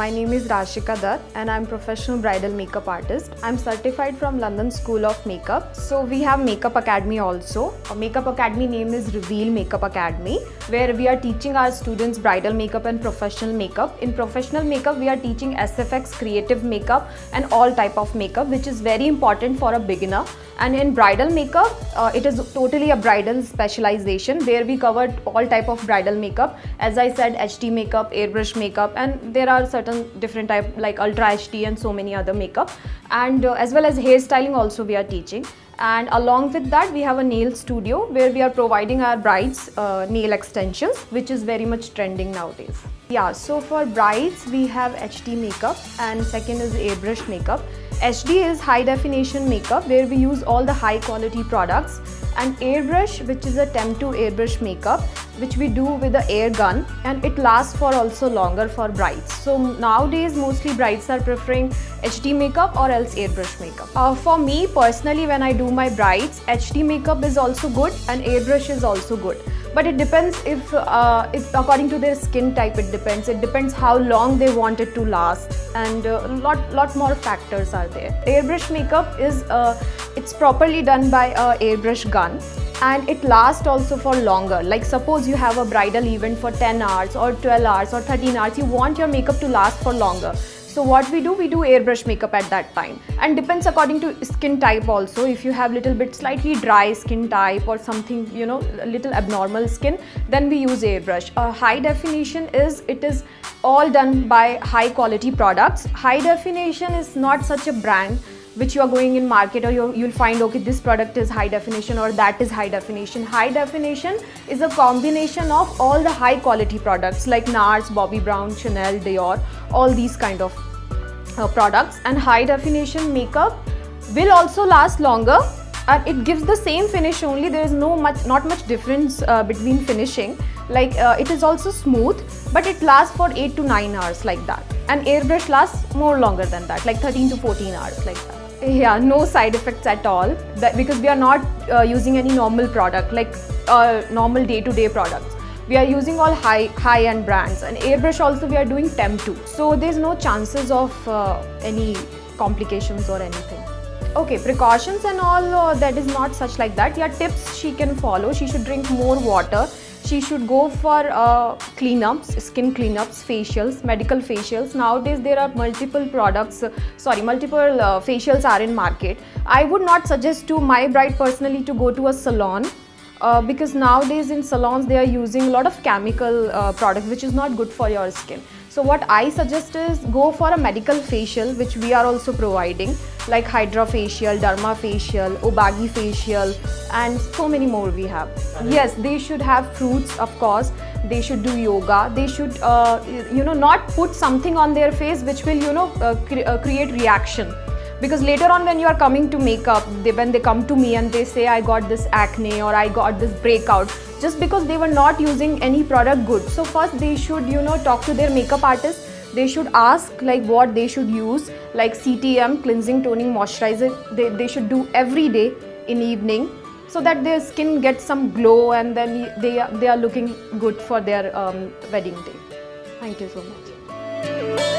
My name is Rashika Dutt and I'm professional bridal makeup artist. I'm certified from London School of Makeup. So we have Makeup Academy also. Our Makeup Academy name is Reveal Makeup Academy, where we are teaching our students bridal makeup and professional makeup. In professional makeup, we are teaching SFX, creative makeup and all type of makeup, which is very important for a beginner. And in bridal makeup, it is totally a bridal specialization where we covered all type of bridal makeup. As I said, HD makeup, airbrush makeup, and there are certain different type like ultra HD and so many other makeup. And as well as hairstyling also we are teaching. And along with that, we have a nail studio where we are providing our brides nail extensions, which is very much trending nowadays. Yeah, so for brides, we have HD makeup and second is airbrush makeup. HD is high definition makeup where we use all the high quality products, and airbrush, which is a temp to airbrush makeup which we do with the air gun, and it lasts for also longer for brides. So nowadays mostly brides are preferring HD makeup or else airbrush makeup. For me personally, when I do my brides, HD makeup is also good and airbrush is also good. But it depends if according to their skin type, it depends how long they want it to last, and lot more factors are there. Airbrush makeup is it's properly done by a airbrush gun, and it lasts also for longer. Like suppose you have a bridal event for 10 hours or 12 hours or 13 hours, you want your makeup to last for longer. So what we do airbrush makeup at that time, and depends according to skin type also. If you have little bit slightly dry skin type or something, you know, a little abnormal skin, then we use airbrush. High definition is, it is all done by high quality products. High definition is not such a brand which you are going in market or you'll find, okay, this product is high definition or that is high definition. High definition is a combination of all the high quality products like NARS, Bobbi Brown, Chanel, Dior, all these kind of products. And high definition makeup will also last longer and it gives the same finish only. There is not much difference between finishing. Like it is also smooth, but it lasts for 8 to 9 hours like that. And airbrush lasts more longer than that, like 13 to 14 hours like that. Yeah, no side effects at all, because we are not using any normal product like normal day-to-day products. We are using all high-end brands, and airbrush also we are doing temp to. So there's no chances of any complications or anything. Okay, precautions and all, that is not such like that. Yeah, tips she can follow. She should drink more water. She should go for cleanups, skin cleanups, facials, medical facials. Nowadays there are multiple products, multiple facials are in market. I would not suggest to my bride personally to go to a salon, because nowadays in salons they are using a lot of chemical products which is not good for your skin. So what I suggest is go for a medical facial, which we are also providing, like Hydra facial, Derma facial, Obagi facial, and so many more we have. Yes, they should have fruits, of course. They should do yoga. They should, not put something on their face which will, create reaction. Because later on when you are coming to makeup, when they come to me and they say I got this acne or I got this breakout, just because they were not using any product good. So first they should, talk to their makeup artist. They should ask like what they should use, like CTM, cleansing, toning, moisturizer. They should do every day in evening, so that their skin gets some glow and then they are looking good for their wedding day. Thank you so much.